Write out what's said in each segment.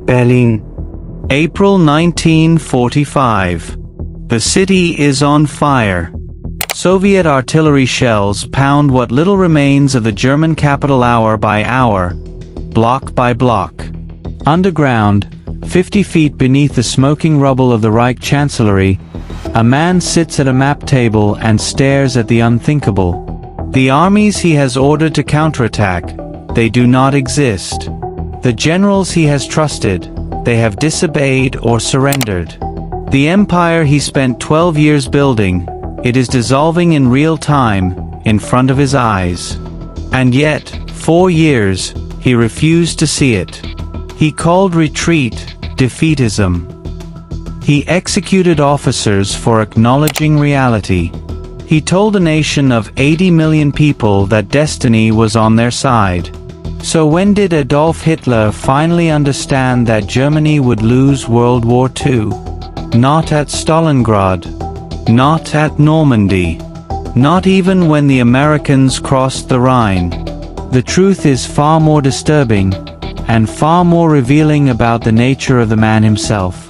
Berlin. April 1945. The city is on fire. Soviet artillery shells pound what little remains of the German capital hour by hour, block by block. Underground, 50 feet beneath the smoking rubble of the Reich Chancellery, a man sits at a map table and stares at the unthinkable. The armies he has ordered to counterattack, they do not exist. The generals he has trusted, they have disobeyed or surrendered. The empire he spent 12 years building, it is dissolving in real time, in front of his eyes. And yet, 4 years, he refused to see it. He called retreat, defeatism. He executed officers for acknowledging reality. He told a nation of 80 million people that destiny was on their side. So when did Adolf Hitler finally understand that Germany would lose World War II? Not at Stalingrad. Not at Normandy. Not even when the Americans crossed the Rhine. The truth is far more disturbing, and far more revealing about the nature of the man himself.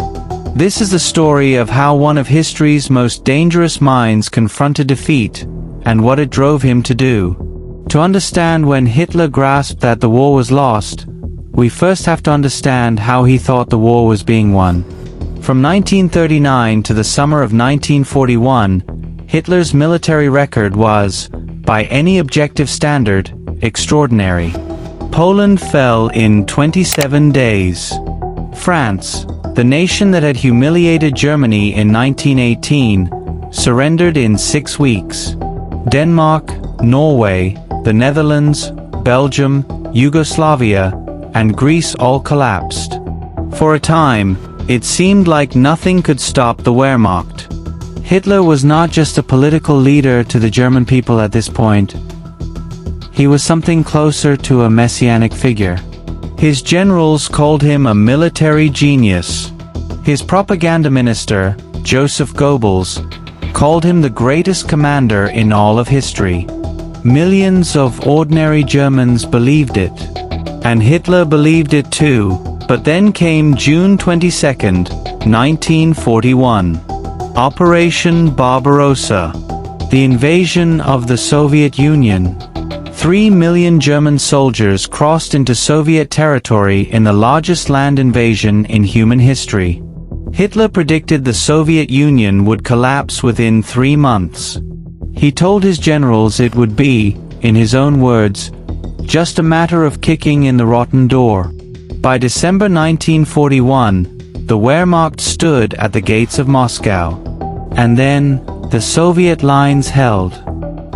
This is the story of how one of history's most dangerous minds confronted defeat, and what it drove him to do. To understand when Hitler grasped that the war was lost, we first have to understand how he thought the war was being won. From 1939 to the summer of 1941, Hitler's military record was, by any objective standard, extraordinary. Poland fell in 27 days. France, the nation that had humiliated Germany in 1918, surrendered in 6 weeks. Denmark, Norway, the Netherlands, Belgium, Yugoslavia, and Greece all collapsed. For a time, it seemed like nothing could stop the Wehrmacht. Hitler was not just a political leader to the German people at this point. He was something closer to a messianic figure. His generals called him a military genius. His propaganda minister, Joseph Goebbels, called him the greatest commander in all of history. Millions of ordinary Germans believed it. And Hitler believed it too, but then came June 22, 1941. Operation Barbarossa. The invasion of the Soviet Union. 3 million German soldiers crossed into Soviet territory in the largest land invasion in human history. Hitler predicted the Soviet Union would collapse within 3 months. He told his generals it would be, in his own words, just a matter of kicking in the rotten door. By December 1941, the Wehrmacht stood at the gates of Moscow. And then, the Soviet lines held.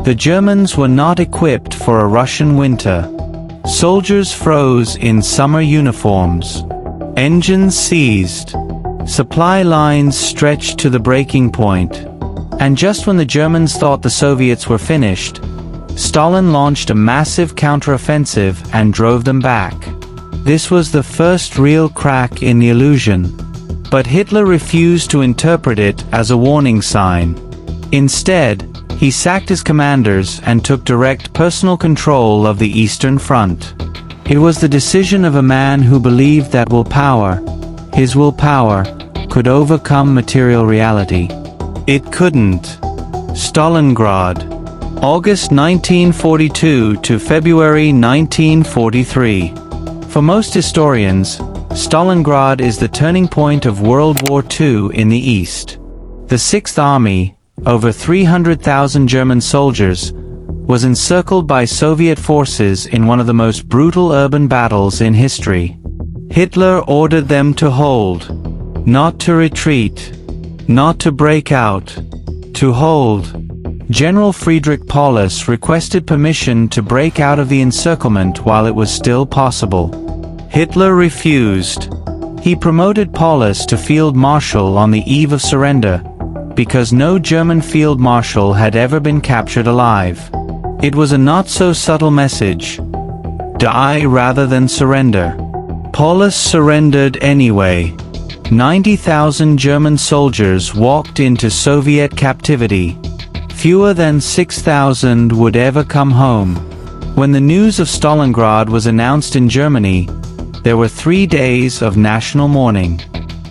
The Germans were not equipped for a Russian winter. Soldiers froze in summer uniforms. Engines seized. Supply lines stretched to the breaking point. And just when the Germans thought the Soviets were finished, Stalin launched a massive counteroffensive and drove them back. This was the first real crack in the illusion. But Hitler refused to interpret it as a warning sign. Instead, he sacked his commanders and took direct personal control of the Eastern Front. It was the decision of a man who believed that his willpower, could overcome material reality. It couldn't. Stalingrad. August 1942 to February 1943. For most historians, Stalingrad is the turning point of World War II in the East. The Sixth Army, over 300,000 German soldiers, was encircled by Soviet forces in one of the most brutal urban battles in history. Hitler ordered them to hold, not to retreat, not to break out, to hold. General Friedrich Paulus requested permission to break out of the encirclement while it was still possible. Hitler refused. He promoted Paulus to Field Marshal on the eve of surrender, because no German field marshal had ever been captured alive. It was a not-so-subtle message. Die rather than surrender. Paulus surrendered anyway. 90,000 German soldiers walked into Soviet captivity. Fewer than 6,000 would ever come home. When the news of Stalingrad was announced in Germany, There were 3 days of national mourning.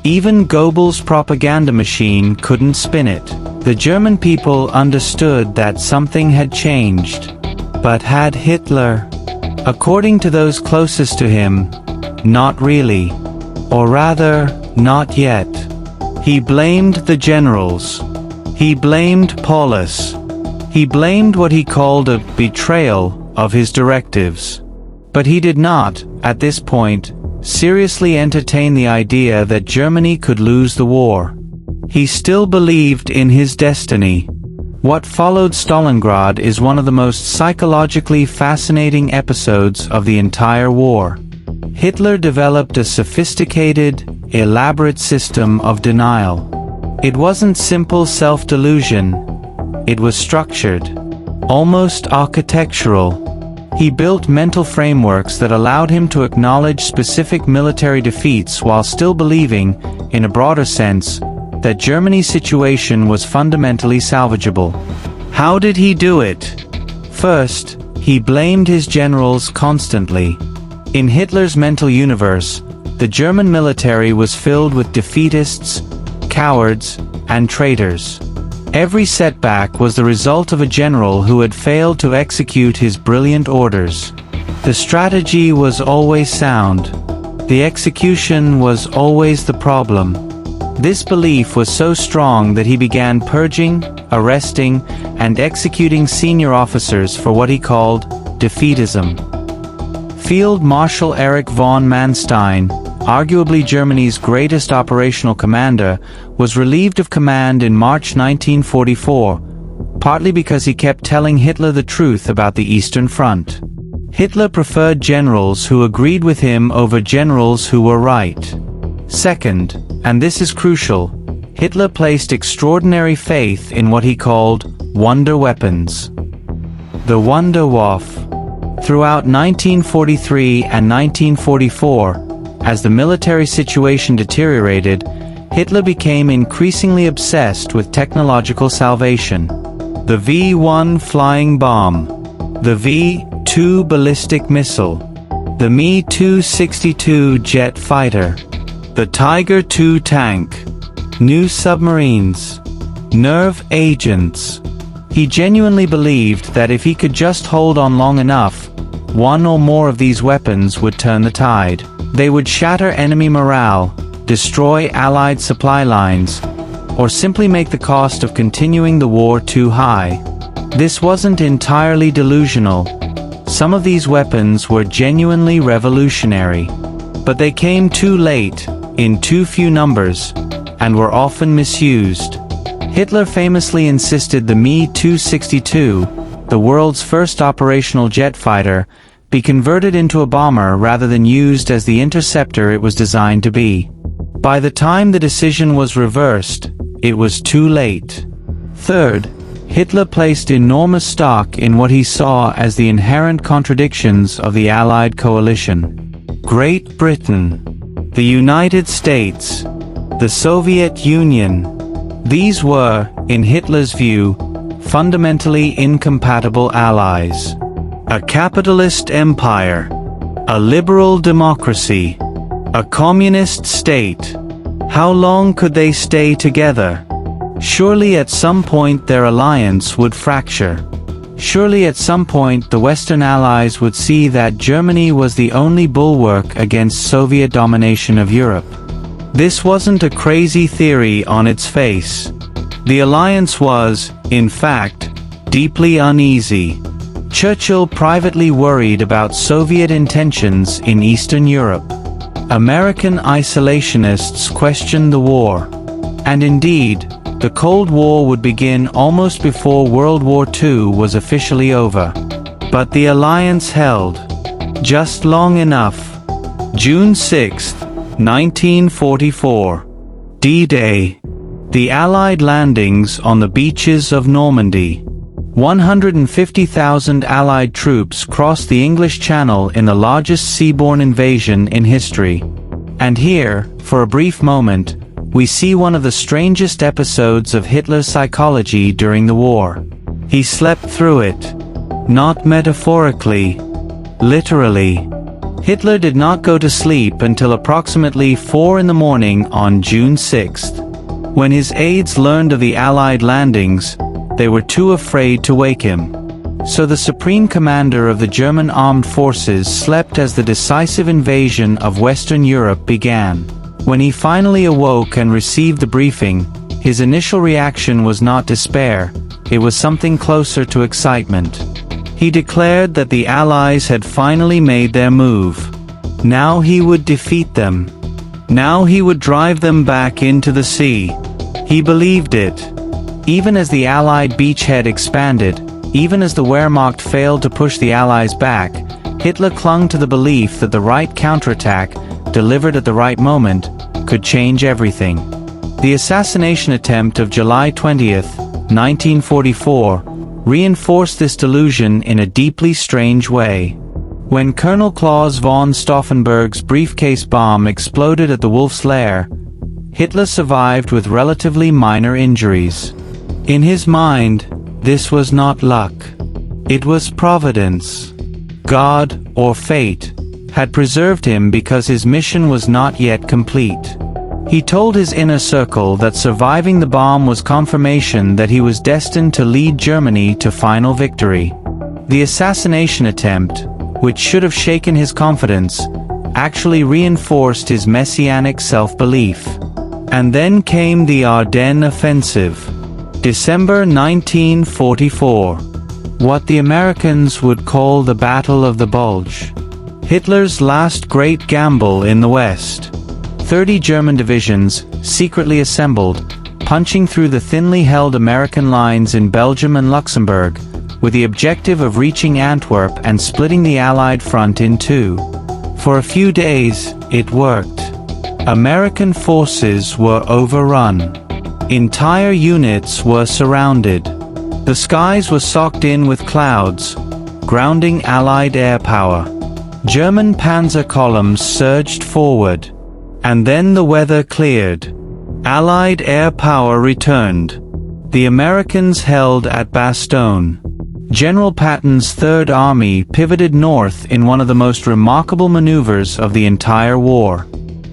Even Goebbels' propaganda machine couldn't spin it. The German people understood that something had changed. But had Hitler? According to those closest to him, not really. Or rather, not yet. He blamed the generals. He blamed Paulus. He blamed what he called a betrayal of his directives. But he did not, at this point, seriously entertain the idea that Germany could lose the war. He still believed in his destiny. What followed Stalingrad is one of the most psychologically fascinating episodes of the entire war. Hitler developed a sophisticated, elaborate system of denial. It wasn't simple self-delusion. It was structured, almost architectural. He built mental frameworks that allowed him to acknowledge specific military defeats while still believing, in a broader sense, that Germany's situation was fundamentally salvageable. How did he do it? First, he blamed his generals constantly. In Hitler's mental universe, the German military was filled with defeatists, cowards, and traitors. Every setback was the result of a general who had failed to execute his brilliant orders. The strategy was always sound. The execution was always the problem. This belief was so strong that he began purging, arresting, and executing senior officers for what he called defeatism. Field Marshal Erich von Manstein, arguably Germany's greatest operational commander, was relieved of command in March 1944, partly because he kept telling Hitler the truth about the Eastern Front. Hitler preferred generals who agreed with him over generals who were right. Second, and this is crucial, Hitler placed extraordinary faith in what he called wonder weapons. The Wunderwaffe. Throughout 1943 and 1944, as the military situation deteriorated, Hitler became increasingly obsessed with technological salvation. The V-1 flying bomb, the V-2 ballistic missile, the Me-262 jet fighter, the Tiger II tank, new submarines, nerve agents. He genuinely believed that if he could just hold on long enough, one or more of these weapons would turn the tide. They would shatter enemy morale, destroy Allied supply lines, or simply make the cost of continuing the war too high. This wasn't entirely delusional. Some of these weapons were genuinely revolutionary. But they came too late, in too few numbers, and were often misused. Hitler famously insisted the Me-262, the world's first operational jet fighter, be converted into a bomber rather than used as the interceptor it was designed to be. By the time the decision was reversed, it was too late. Third, Hitler placed enormous stock in what he saw as the inherent contradictions of the Allied coalition. Great Britain, the United States, the Soviet Union. These were, in Hitler's view, fundamentally incompatible allies. A capitalist empire, a liberal democracy, a communist state. How long could they stay together? Surely at some point their alliance would fracture. Surely at some point the Western Allies would see that Germany was the only bulwark against Soviet domination of Europe. This wasn't a crazy theory on its face. The alliance was, in fact, deeply uneasy. Churchill privately worried about Soviet intentions in Eastern Europe. American isolationists questioned the war. And indeed, the Cold War would begin almost before World War II was officially over. But the alliance held. Just long enough. June 6, 1944. D-Day. The Allied landings on the beaches of Normandy. 150,000 Allied troops crossed the English Channel in the largest seaborne invasion in history. And here, for a brief moment, we see one of the strangest episodes of Hitler's psychology during the war. He slept through it. Not metaphorically. Literally. Hitler did not go to sleep until approximately 4 in the morning on June 6. When his aides learned of the Allied landings, they were too afraid to wake him. So the supreme commander of the German armed forces slept as the decisive invasion of Western Europe began. When he finally awoke and received the briefing, his initial reaction was not despair, it was something closer to excitement. He declared that the Allies had finally made their move. Now he would defeat them. Now he would drive them back into the sea. He believed it. Even as the Allied beachhead expanded, even as the Wehrmacht failed to push the Allies back, Hitler clung to the belief that the right counterattack, delivered at the right moment, could change everything. The assassination attempt of July 20, 1944, reinforced this delusion in a deeply strange way. When Colonel Klaus von Stauffenberg's briefcase bomb exploded at the Wolf's Lair, Hitler survived with relatively minor injuries. In his mind, this was not luck. It was providence. God, or fate, had preserved him because his mission was not yet complete. He told his inner circle that surviving the bomb was confirmation that he was destined to lead Germany to final victory. The assassination attempt, which should have shaken his confidence, actually reinforced his messianic self-belief. And then came the Ardennes offensive. December 1944. What the Americans would call the Battle of the Bulge. Hitler's last great gamble in the West. 30 German divisions, secretly assembled, punching through the thinly held American lines in Belgium and Luxembourg, with the objective of reaching Antwerp and splitting the Allied front in two. For a few days, it worked. American forces were overrun. Entire units were surrounded. The skies were socked in with clouds, grounding Allied air power. German panzer columns surged forward. And then the weather cleared. Allied air power returned. The Americans held at Bastogne. General Patton's Third Army pivoted north in one of the most remarkable maneuvers of the entire war.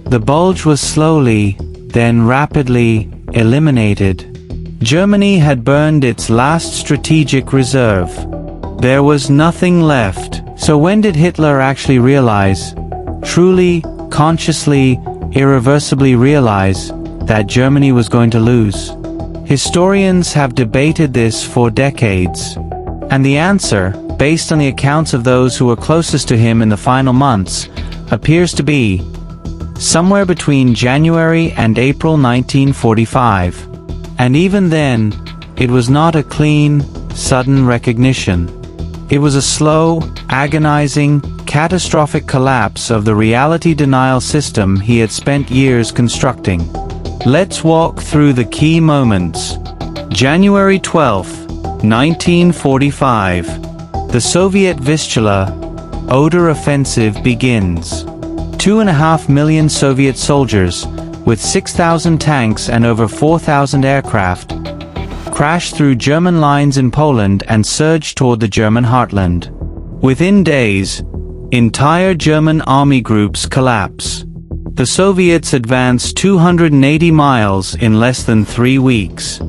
The Bulge was slowly, then rapidly, eliminated. Germany had burned its last strategic reserve. There was nothing left. So when did Hitler actually realize, truly, consciously, irreversibly realize, that Germany was going to lose? Historians have debated this for decades. And the answer, based on the accounts of those who were closest to him in the final months, appears to be somewhere between January and April 1945. And even then, it was not a clean, sudden recognition. It was a slow, agonizing, catastrophic collapse of the reality denial system he had spent years constructing. Let's walk through the key moments. January 12, 1945. The Soviet Vistula Oder offensive begins. 2.5 million Soviet soldiers, with 6,000 tanks and over 4,000 aircraft, crashed through German lines in Poland and surged toward the German heartland. Within days, entire German army groups collapse. The Soviets advanced 280 miles in less than 3 weeks.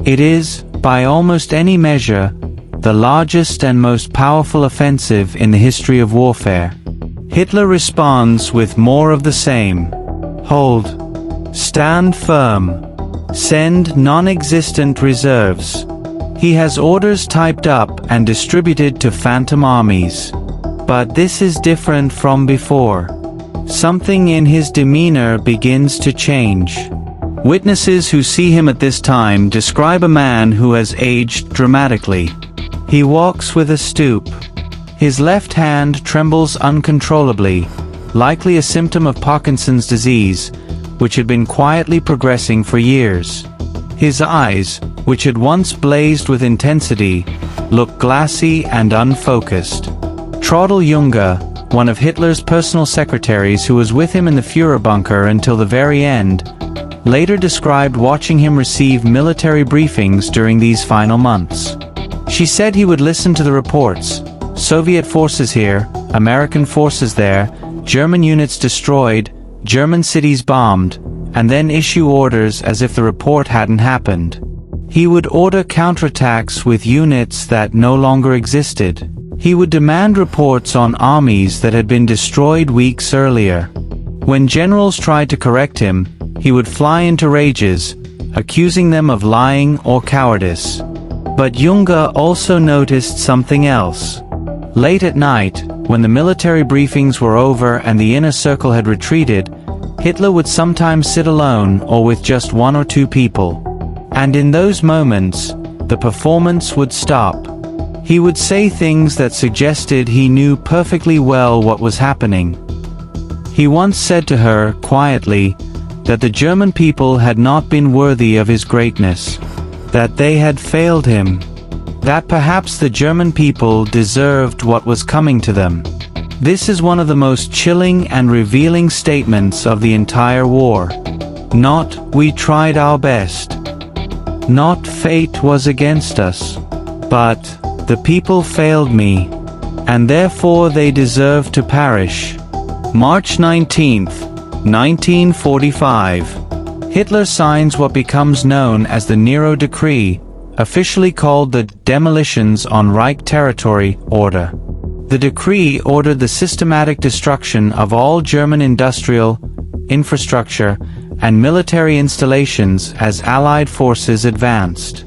It is, by almost any measure, the largest and most powerful offensive in the history of warfare. Hitler responds with more of the same. Hold. Stand firm. Send non-existent reserves. He has orders typed up and distributed to phantom armies. But this is different from before. Something in his demeanor begins to change. Witnesses who see him at this time describe a man who has aged dramatically. He walks with a stoop. His left hand trembles uncontrollably, likely a symptom of Parkinson's disease, which had been quietly progressing for years. His eyes, which had once blazed with intensity, look glassy and unfocused. Traudl Junge, one of Hitler's personal secretaries who was with him in the Führerbunker until the very end, later described watching him receive military briefings during these final months. She said he would listen to the reports. Soviet forces here, American forces there, German units destroyed, German cities bombed, and then issue orders as if the report hadn't happened. He would order counterattacks with units that no longer existed. He would demand reports on armies that had been destroyed weeks earlier. When generals tried to correct him, he would fly into rages, accusing them of lying or cowardice. But Junge also noticed something else. Late at night, when the military briefings were over and the inner circle had retreated, Hitler would sometimes sit alone or with just one or two people. And in those moments, the performance would stop. He would say things that suggested he knew perfectly well what was happening. He once said to her, quietly, that the German people had not been worthy of his greatness, that they had failed him, that perhaps the German people deserved what was coming to them. This is one of the most chilling and revealing statements of the entire war. Not, "We tried our best." Not, "Fate was against us." But, "The people failed me, and therefore they deserve to perish." March 19, 1945. Hitler signs what becomes known as the Nero Decree, officially called the Demolitions on Reich Territory Order. The decree ordered the systematic destruction of all German industrial, infrastructure, and military installations as Allied forces advanced.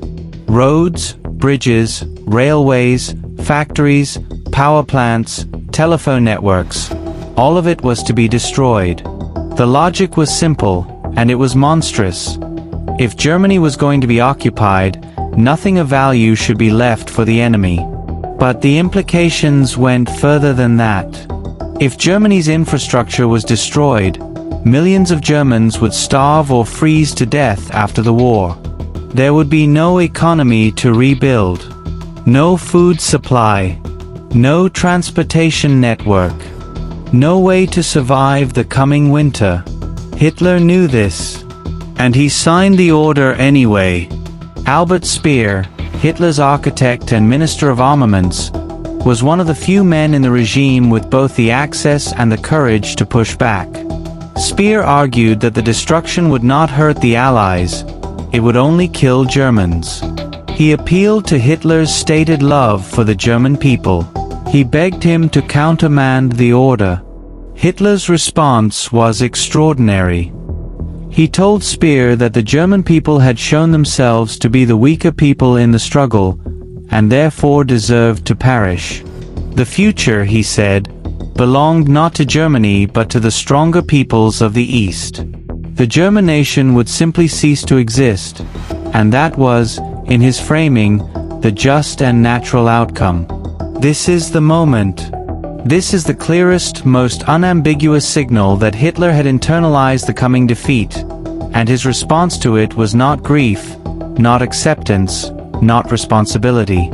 Roads, bridges, railways, factories, power plants, telephone networks, all of it was to be destroyed. The logic was simple, and it was monstrous. If Germany was going to be occupied, nothing of value should be left for the enemy. But the implications went further than that. If Germany's infrastructure was destroyed, millions of Germans would starve or freeze to death after the war. There would be no economy to rebuild, no food supply, no transportation network, no way to survive the coming winter. Hitler knew this, and he signed the order anyway. Albert Speer, Hitler's architect and Minister of Armaments, was one of the few men in the regime with both the access and the courage to push back. Speer argued that the destruction would not hurt the Allies, it would only kill Germans. He appealed to Hitler's stated love for the German people. He begged him to countermand the order. Hitler's response was extraordinary. He told Speer that the German people had shown themselves to be the weaker people in the struggle, and therefore deserved to perish. The future, he said, belonged not to Germany but to the stronger peoples of the East. The German nation would simply cease to exist, and that was, in his framing, the just and natural outcome. This is the moment. This is the clearest, most unambiguous signal that Hitler had internalized the coming defeat, and his response to it was not grief, not acceptance, not responsibility.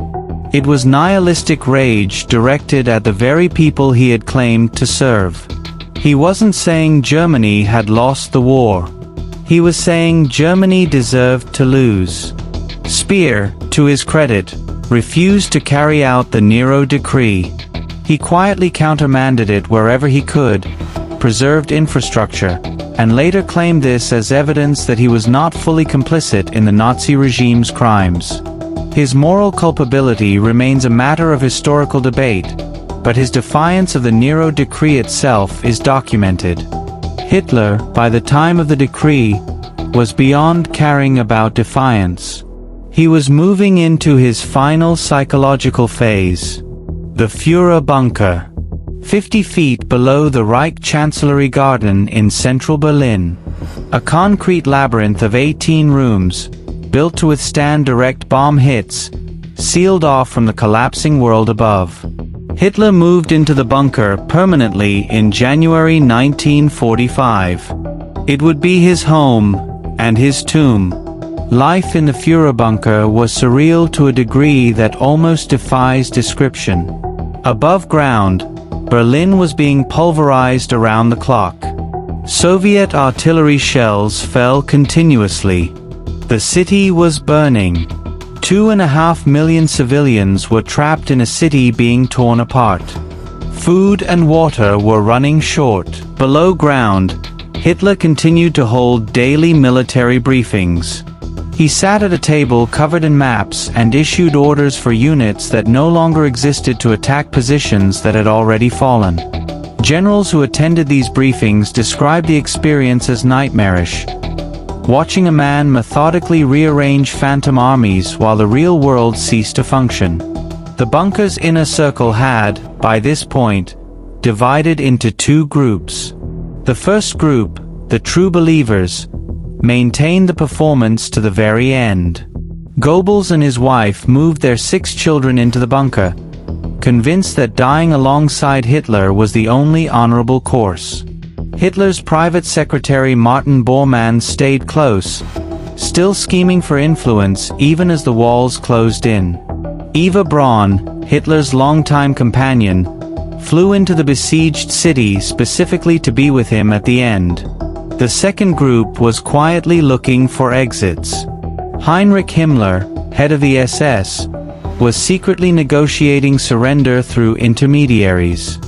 It was nihilistic rage directed at the very people he had claimed to serve. He wasn't saying Germany had lost the war. He was saying Germany deserved to lose. Speer, to his credit, refused to carry out the Nero Decree. He quietly countermanded it wherever he could, preserved infrastructure, and later claimed this as evidence that he was not fully complicit in the Nazi regime's crimes. His moral culpability remains a matter of historical debate, but his defiance of the Nero Decree itself is documented. Hitler, by the time of the decree, was beyond caring about defiance. He was moving into his final psychological phase. The Führerbunker, 50 feet below the Reich Chancellery Garden in central Berlin. A concrete labyrinth of 18 rooms, built to withstand direct bomb hits, sealed off from the collapsing world above. Hitler moved into the bunker permanently in January 1945. It would be his home, and his tomb. Life in the Führerbunker was surreal to a degree that almost defies description. Above ground, Berlin was being pulverized around the clock. Soviet artillery shells fell continuously. The city was burning. 2.5 million civilians were trapped in a city being torn apart. Food and water were running short. Below ground, Hitler continued to hold daily military briefings. He sat at a table covered in maps and issued orders for units that no longer existed to attack positions that had already fallen. Generals who attended these briefings described the experience as nightmarish, watching a man methodically rearrange phantom armies while the real world ceased to function. The bunker's inner circle had, by this point, divided into two groups. The first group, the true believers, maintained the performance to the very end. Goebbels and his wife moved their 6 children into the bunker, convinced that dying alongside Hitler was the only honorable course. Hitler's private secretary Martin Bormann stayed close, still scheming for influence even as the walls closed in. Eva Braun, Hitler's longtime companion, flew into the besieged city specifically to be with him at the end. The second group was quietly looking for exits. Heinrich Himmler, head of the SS, was secretly negotiating surrender through intermediaries.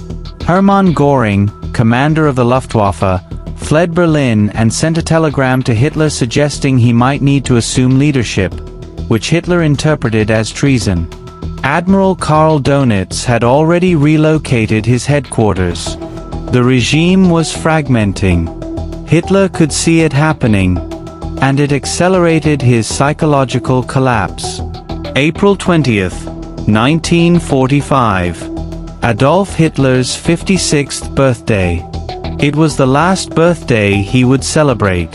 Hermann Göring, commander of the Luftwaffe, fled Berlin and sent a telegram to Hitler suggesting he might need to assume leadership, which Hitler interpreted as treason. Admiral Karl Dönitz had already relocated his headquarters. The regime was fragmenting. Hitler could see it happening, and it accelerated his psychological collapse. April 20th, 1945. Adolf Hitler's 56th birthday. It was the last birthday he would celebrate.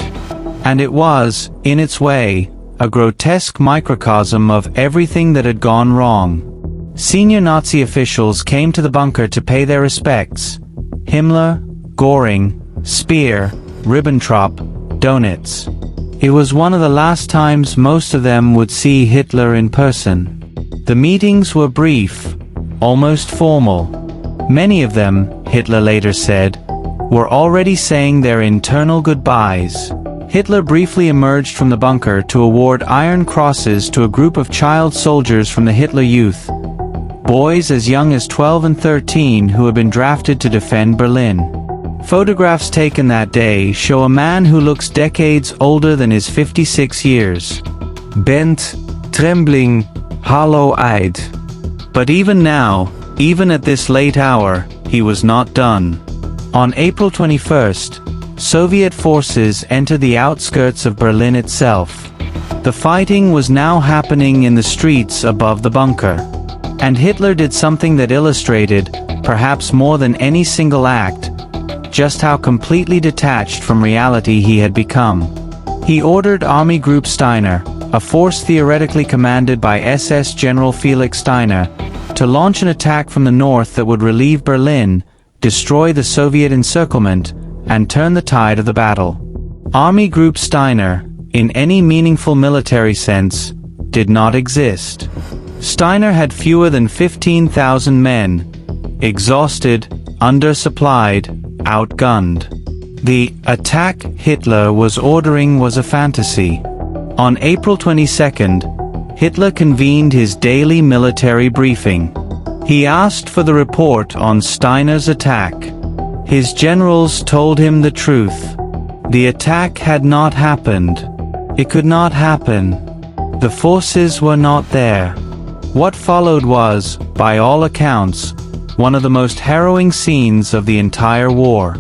And it was, in its way, a grotesque microcosm of everything that had gone wrong. Senior Nazi officials came to the bunker to pay their respects. Himmler, Göring, Speer, Ribbentrop, Dönitz. It was one of the last times most of them would see Hitler in person. The meetings were brief, almost formal. Many of them, Hitler later said, were already saying their internal goodbyes. Hitler briefly emerged from the bunker to award Iron Crosses to a group of child soldiers from the Hitler Youth, boys as young as 12 and 13 who had been drafted to defend Berlin. Photographs taken that day show a man who looks decades older than his 56 years. Bent, trembling, hollow-eyed. But even now, even at this late hour, he was not done. On April 21st, Soviet forces entered the outskirts of Berlin itself. The fighting was now happening in the streets above the bunker. And Hitler did something that illustrated, perhaps more than any single act, just how completely detached from reality he had become. He ordered Army Group Steiner, a force theoretically commanded by SS General Felix Steiner, to launch an attack from the north that would relieve Berlin, destroy the Soviet encirclement, and turn the tide of the battle. Army Group Steiner, in any meaningful military sense, did not exist. Steiner had fewer than 15,000 men, exhausted, undersupplied, outgunned. The attack Hitler was ordering was a fantasy. On April 22nd, Hitler convened his daily military briefing. He asked for the report on Steiner's attack. His generals told him the truth. The attack had not happened. It could not happen. The forces were not there. What followed was, by all accounts, one of the most harrowing scenes of the entire war.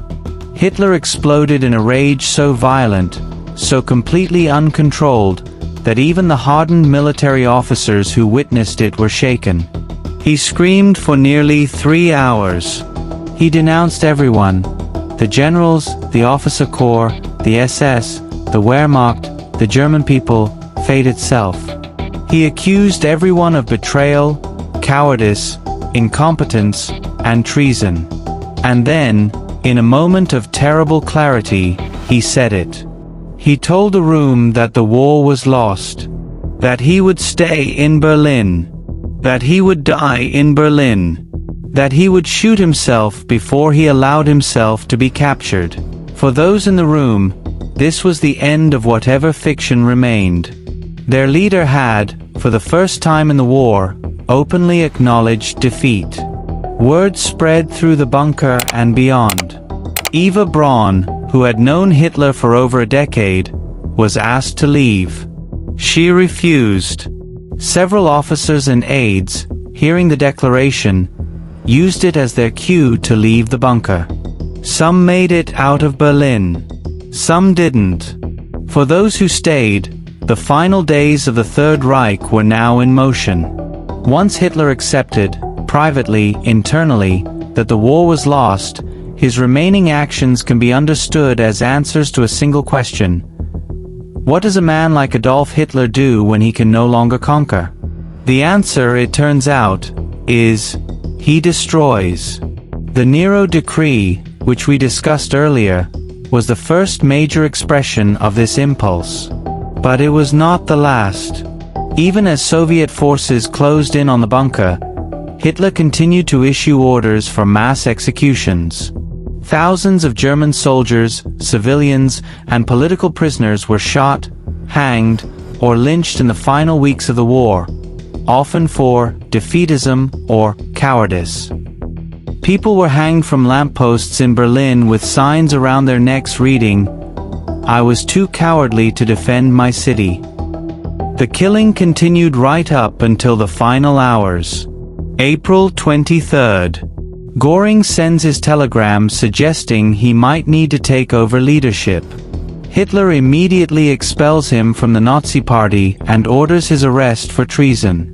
Hitler exploded in a rage so violent, so completely uncontrolled, that even the hardened military officers who witnessed it were shaken. He screamed for nearly 3 hours. He denounced everyone: the generals, the officer corps, the SS, the Wehrmacht, the German people, fate itself. He accused everyone of betrayal, cowardice, incompetence, and treason. And then, in a moment of terrible clarity, he said it. He told the room that the war was lost, that he would stay in Berlin, that he would die in Berlin, that he would shoot himself before he allowed himself to be captured. For those in the room, this was the end of whatever fiction remained. Their leader had, for the first time in the war, openly acknowledged defeat. Word spread through the bunker and beyond. Eva Braun, who had known Hitler for over a decade, was asked to leave. She refused. Several officers and aides, hearing the declaration, used it as their cue to leave the bunker. Some made it out of Berlin. Some didn't. For those who stayed, the final days of the Third Reich were now in motion. Once Hitler accepted, privately, internally, that the war was lost, his remaining actions can be understood as answers to a single question. What does a man like Adolf Hitler do when he can no longer conquer? The answer, it turns out, is he destroys. The Nero Decree, which we discussed earlier, was the first major expression of this impulse. But it was not the last. Even as Soviet forces closed in on the bunker, Hitler continued to issue orders for mass executions. Thousands of German soldiers, civilians, and political prisoners were shot, hanged, or lynched in the final weeks of the war, often for defeatism or cowardice. People were hanged from lampposts in Berlin with signs around their necks reading, "I was too cowardly to defend my city." The killing continued right up until the final hours. April 23rd. Göring sends his telegram suggesting he might need to take over leadership. Hitler immediately expels him from the Nazi Party and orders his arrest for treason.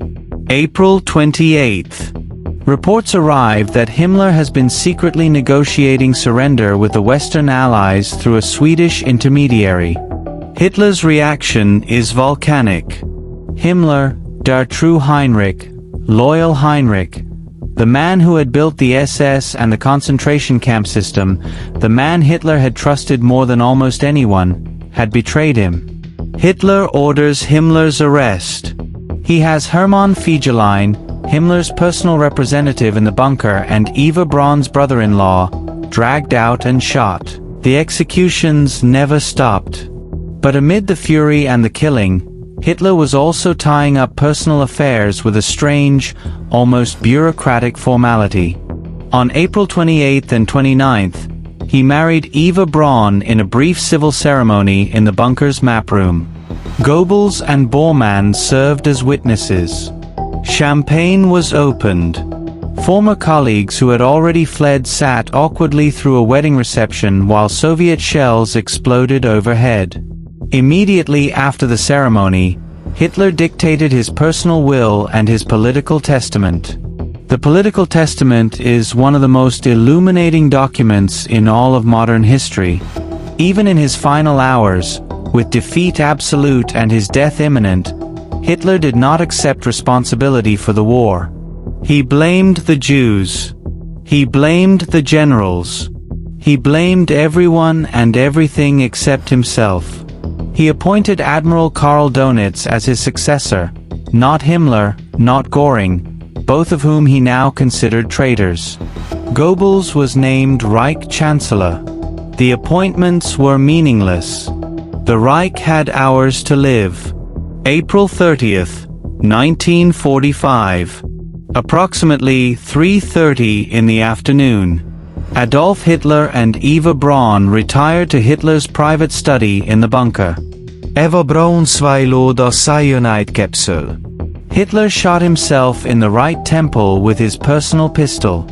April 28th. Reports arrive that Himmler has been secretly negotiating surrender with the Western Allies through a Swedish intermediary. Hitler's reaction is volcanic. Himmler, der true Heinrich, loyal Heinrich, the man who had built the SS and the concentration camp system, the man Hitler had trusted more than almost anyone, had betrayed him. Hitler orders Himmler's arrest. He has Hermann Fegelein, Himmler's personal representative in the bunker, and Eva Braun's brother-in-law, dragged out and shot. The executions never stopped. But amid the fury and the killing, Hitler was also tying up personal affairs with a strange, almost bureaucratic formality. On April 28th and 29th, he married Eva Braun in a brief civil ceremony in the bunker's map room. Goebbels and Bormann served as witnesses. Champagne was opened. Former colleagues who had already fled sat awkwardly through a wedding reception while Soviet shells exploded overhead. Immediately after the ceremony, Hitler dictated his personal will and his political testament. The political testament is one of the most illuminating documents in all of modern history. Even in his final hours, with defeat absolute and his death imminent, Hitler did not accept responsibility for the war. He blamed the Jews. He blamed the generals. He blamed everyone and everything except himself. He appointed Admiral Karl Donitz as his successor, not Himmler, not Göring, both of whom he now considered traitors. Goebbels was named Reich Chancellor. The appointments were meaningless. The Reich had hours to live. April 30th, 1945. Approximately 3:30 in the afternoon. Adolf Hitler and Eva Braun retired to Hitler's private study in the bunker. Eva Braun sveilåda cyanide capsule. Hitler shot himself in the right temple with his personal pistol.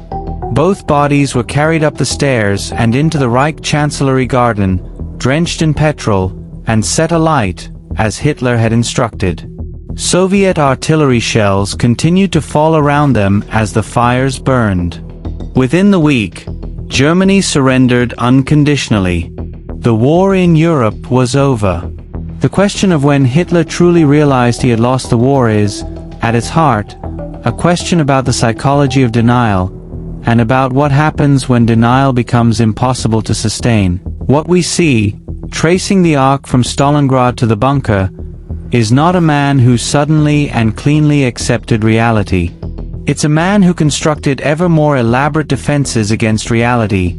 Both bodies were carried up the stairs and into the Reich Chancellery garden, drenched in petrol, and set alight, as Hitler had instructed. Soviet artillery shells continued to fall around them as the fires burned. Within the week, Germany surrendered unconditionally. The war in Europe was over. The question of when Hitler truly realized he had lost the war is, at its heart, a question about the psychology of denial, and about what happens when denial becomes impossible to sustain. What we see, tracing the arc from Stalingrad to the bunker, is not a man who suddenly and cleanly accepted reality. It's a man who constructed ever more elaborate defenses against reality,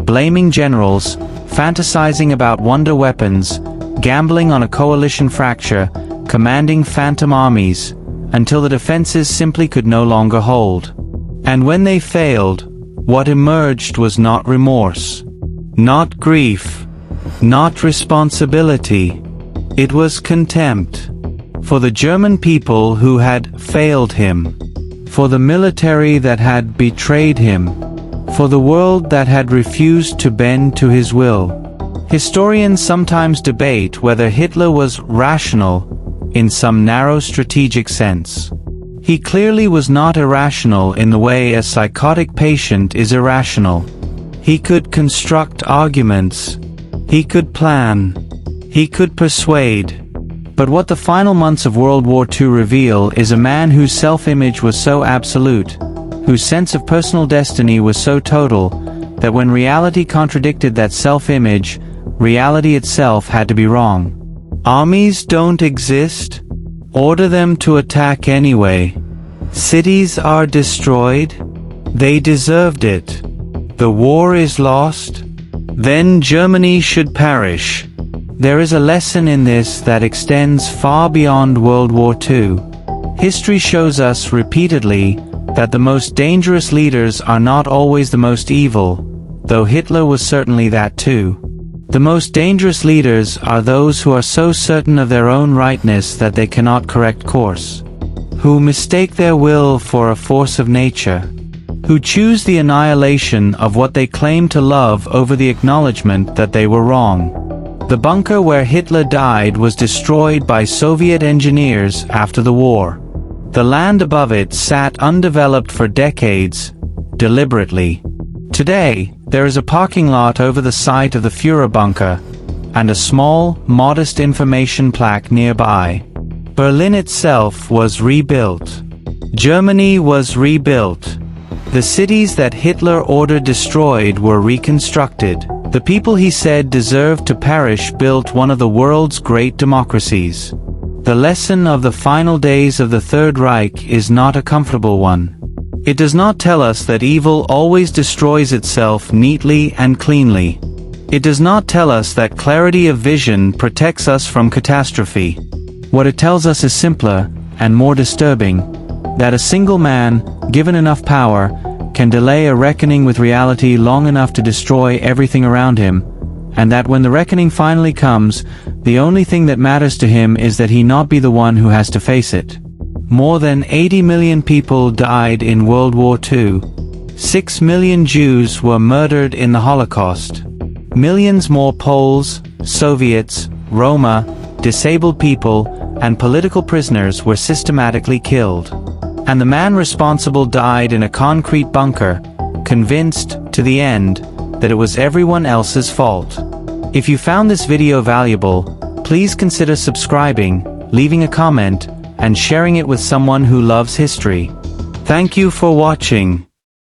blaming generals, fantasizing about wonder weapons, gambling on a coalition fracture, commanding phantom armies, until the defenses simply could no longer hold. And when they failed, what emerged was not remorse, not grief, not responsibility. It was contempt. For the German people who had failed him. For the military that had betrayed him. For the world that had refused to bend to his will. Historians sometimes debate whether Hitler was rational in some narrow strategic sense. He clearly was not irrational in the way a psychotic patient is irrational. He could construct arguments. He could plan. He could persuade. But what the final months of World War II reveal is a man whose self-image was so absolute, whose sense of personal destiny was so total, that when reality contradicted that self-image, reality itself had to be wrong. Armies don't exist. Order them to attack anyway. Cities are destroyed. They deserved it. The war is lost. Then Germany should perish. There is a lesson in this that extends far beyond World War II. History shows us repeatedly that the most dangerous leaders are not always the most evil, though Hitler was certainly that too. The most dangerous leaders are those who are so certain of their own rightness that they cannot correct course, who mistake their will for a force of nature, who choose the annihilation of what they claim to love over the acknowledgement that they were wrong. The bunker where Hitler died was destroyed by Soviet engineers after the war. The land above it sat undeveloped for decades, deliberately. Today, there is a parking lot over the site of the Führerbunker, and a small, modest information plaque nearby. Berlin itself was rebuilt. Germany was rebuilt. The cities that Hitler ordered destroyed were reconstructed. The people he said deserved to perish built one of the world's great democracies. The lesson of the final days of the Third Reich is not a comfortable one. It does not tell us that evil always destroys itself neatly and cleanly. It does not tell us that clarity of vision protects us from catastrophe. What it tells us is simpler and more disturbing, that a single man, given enough power, can delay a reckoning with reality long enough to destroy everything around him, and that when the reckoning finally comes, the only thing that matters to him is that he not be the one who has to face it. More than 80 million people died in World War II. 6 million Jews were murdered in the Holocaust. Millions more Poles, Soviets, Roma, disabled people, and political prisoners were systematically killed. And the man responsible died in a concrete bunker, convinced, to the end, that it was everyone else's fault. If you found this video valuable, please consider subscribing, leaving a comment, and sharing it with someone who loves history. Thank you for watching.